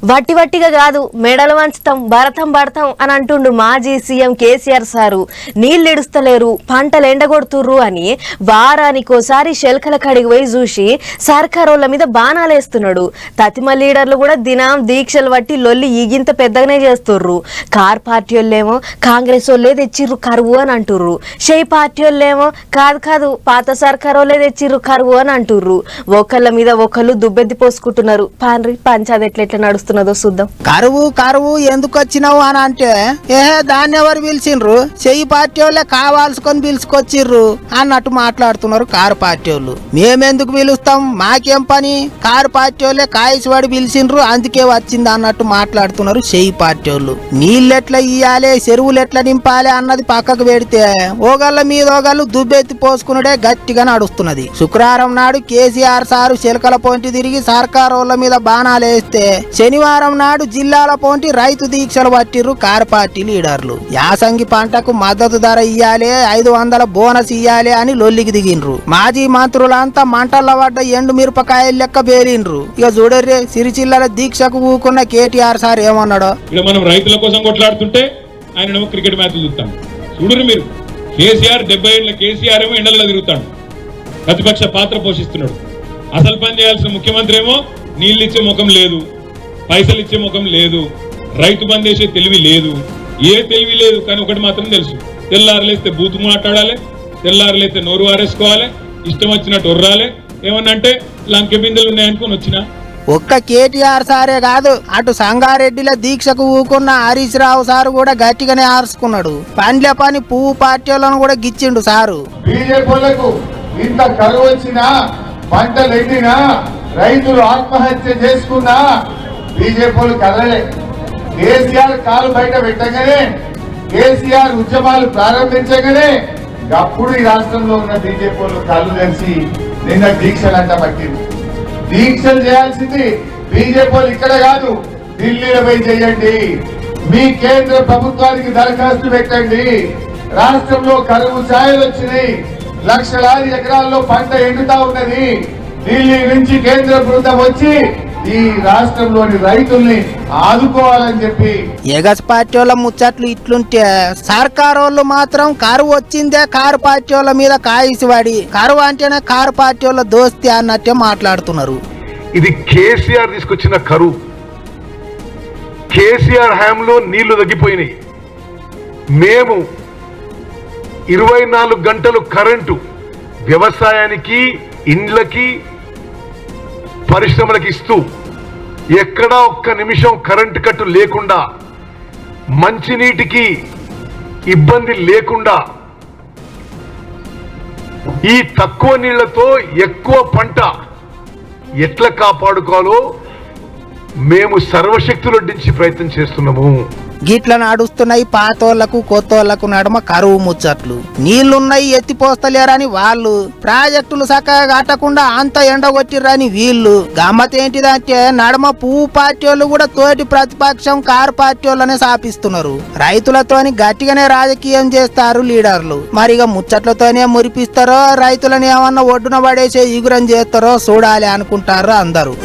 వట్టి వట్టిగా కాదు మెడలు వంచుతాం భరతం పడతాం అని అంటుండు మాజీ సీఎం కేసీఆర్ సారు. నీళ్ళు ఇడుస్తలేరు, పంటలు ఎండగొడుతుర్రు అని వారానికోసారి శెల్కల కడిగి పోయి చూసి సర్కారోళ్ళ మీద బాణాలేస్తున్నాడు. తతిమ లీడర్లు కూడా దినం దీక్షలు పట్టి లొల్లి ఈగింత పెద్దగానే చేస్తుర్రు. కార్ పార్టీ వాళ్ళేమో కాంగ్రెస్ వాళ్ళే తెచ్చిర్రు కరువు అని అంటుర్రు, షై పార్టీ వాళ్ళేమో కాదు కాదు పాత సర్కారోళ్ళే తెచ్చిర్రు కరువు అని అంటుర్రు. ఒకళ్ళ మీద ఒకళ్ళు దుబ్బెద్ది పోసుకుంటున్నారు. పాన్రి పంచాయతీ ఎట్లెట్లా నడుస్తున్నదో చూద్దాం. కరువు కరువు ఎందుకు వచ్చినావు అని అంటే దాన్ని ఎవరు పిలిచిండ్రు, చెయ్యి పార్టీ వాళ్ళే కావాల్సుకొని పిలుచుకొచ్చిర్రు అన్నట్టు మాట్లాడుతున్నారు కారు పార్టీ వాళ్ళు. మేమెందుకు పిలుస్తాం, మాకేం పని, కారు పార్టీ వాళ్ళే కాయసివాడి పిలిచిండ్రు అందుకే వచ్చింది అన్నట్టు మాట్లాడుతున్నారు చెయ్యి పార్టీ వాళ్ళు. నీళ్ళు ఎట్లా ఇయ్యాలి, చెరువులు ఎట్లా నింపాలి అన్నది పక్కకు పెడితే ఓగళ్ళ మీద ఓగళ్ళు దుబ్బెత్తి పోసుకున్నడే గట్టిగా నడుస్తున్నది. శుక్రవారం నాడు కేసీఆర్ సారు చిలకల పొంటి తిరిగి సర్కారోళ్ళ మీద బాణాలేస్తే శనివారం నాడు జిల్లాల పోంటి రైతు దీక్షలు పట్టిర్రు కారు పార్టీ లీడర్లు. యాసంగి పంటకు మద్దతు ధర ఇయ్యాలి, 500 బోనస్ ఇయ్యాలి అని లొల్లికి దిగిండ్రు. మాజీ మంత్రులంతా మంటల్లో పడ్డ ఎండు మిరపకాయలు లెక్క పేరిండ్రు. ఇక చూడర్రే సిరిచిల్లల దీక్షకు ఊకున్న కేటీఆర్ సార్ ఏమన్నాడో. మనం రైతుల కోసం కొట్లాడుతుంటే ఆయన క్రికెట్ మ్యాచ్లు చూస్తాం. చూడరు మీరు, కేసీఆర్ 70 ఏళ్ల కేసీఆర్ ఏమో ఎండల్లో తిరుగుతాడు, ప్రతిపక్ష పాత్ర పోషిస్తున్నాడు. అసలు పని చేయాల్సిన ముఖ్యమంత్రి ఏమో నీళ్ళు ఇచ్చే ముఖం లేదు, పైసలు ఇచ్చే ముఖం లేదు, రైతు బంద్ చేసే తెలివి లేదు, ఏ తెలివి లేదు. కానీ ఒకటి మాత్రం తెలుసు, తెల్లారులేస్తే బూతు మాట్లాడాలి, తెల్లారులేస్తే నోరు వారేసుకోవాలి, ఇష్టం వచ్చినట్టు ఒర్రాలి, ఏమన్నా అంటే లంకె బిందెలు ఉన్నాయనుకుని వచ్చినా. ఒక్క కేటీఆర్ సారే కాదు, అటు సంగారెడ్డిలో దీక్షకు ఊకున్న హరీష్ రావు సారు కూడా గట్టిగానే ఆర్చుకున్నాడు. పండ్ల పని పువ్వు పార్టీలను కూడా గిచ్చిండు సారు. బీజేపీలకు ఇంత కరువు వచ్చినా, పంటలు ఎండినా, రైతులు ఆత్మహత్య చేసుకున్నా బీజేపీలు కదలలే. కేసీఆర్ కాలు బయట పెట్టగానే, కేసీఆర్ ఉద్యమాలు ప్రారంభించగానే అప్పుడు ఈ రాష్ట్రంలో ఉన్న బీజేపీలు కళ్ళు తెరిచి నిన్న దీక్షలు అంట పట్టింది. దీక్షలు చేయాల్సింది బీజేపీలు ఇక్కడ కాదు, ఢిల్లీలో పోయి చేయండి. మీ కేంద్ర ప్రభుత్వానికి దరఖాస్తు పెట్టండి. రాష్ట్రంలో కరువు ఛాయలు వచ్చినాయి, లక్షలాది ఎకరాల్లో పంట ఎండుతా ఉన్నది. ఢిల్లీ నుంచి కేంద్ర బృందం వచ్చి ఈ రాష్ట్రంలోని రైతుల్ని ఆదుకోవాలని చెప్పి. ఎగస్ పార్టీ వాళ్ళ ముచ్చట్లు ఇట్లుంటే సర్కారోళ్ళు మాత్రం కరువు వచ్చిందే కారు పార్టీ వాళ్ళ మీద కాయిసివాడి, కరువు అంటేనే కారు పార్టీ వాళ్ళ దోస్తి అన్నట్టే మాట్లాడుతున్నారు. ఇది కేసీఆర్ తీసుకొచ్చిన కరువు. కేసీఆర్ హయాంలో నీళ్లు తగ్గిపోయినాయి. మేము 24 గంటలు కరెంటు వ్యవసాయానికి, ఇండ్లకి, పరిశ్రమలకు ఇస్తూ ఎక్కడా ఒక్క నిమిషం కరెంటు కట్టు లేకుండా, మంచినీటికి ఇబ్బంది లేకుండా, ఈ తక్కువ నీళ్లతో ఎక్కువ పంట ఎట్లా కాపాడుకోవాలో మేము సర్వశక్తులొడ్డించి ప్రయత్నం చేస్తున్నాము. గిట్ల నడుస్తున్నాయి పాతోళ్లకు కొత్తోళ్లకు నడుమ కరువు ముచ్చట్లు. నీళ్లున్నాయి ఎత్తిపోస్తలేరని వాళ్ళు, ప్రాజెక్టులు చక్కగా కట్టకుండా అంత ఎండగొట్టిర్రని వీళ్ళు. గమ్మతేంటిదంటే నడుమ పువ్వు పార్టీ వాళ్ళు కూడా తోటి ప్రతిపక్షం కారు పార్టీ వాళ్ళనే సాపిస్తున్నారు. రైతులతోని గట్టిగానే రాజకీయం చేస్తారు లీడర్లు. మరిగా ముచ్చట్లతోనే మురిపిస్తారో రైతులను ఏమన్నా ఒడ్డున పడేసే ఈగురం చేస్తారో చూడాలి అనుకుంటారు అందరూ.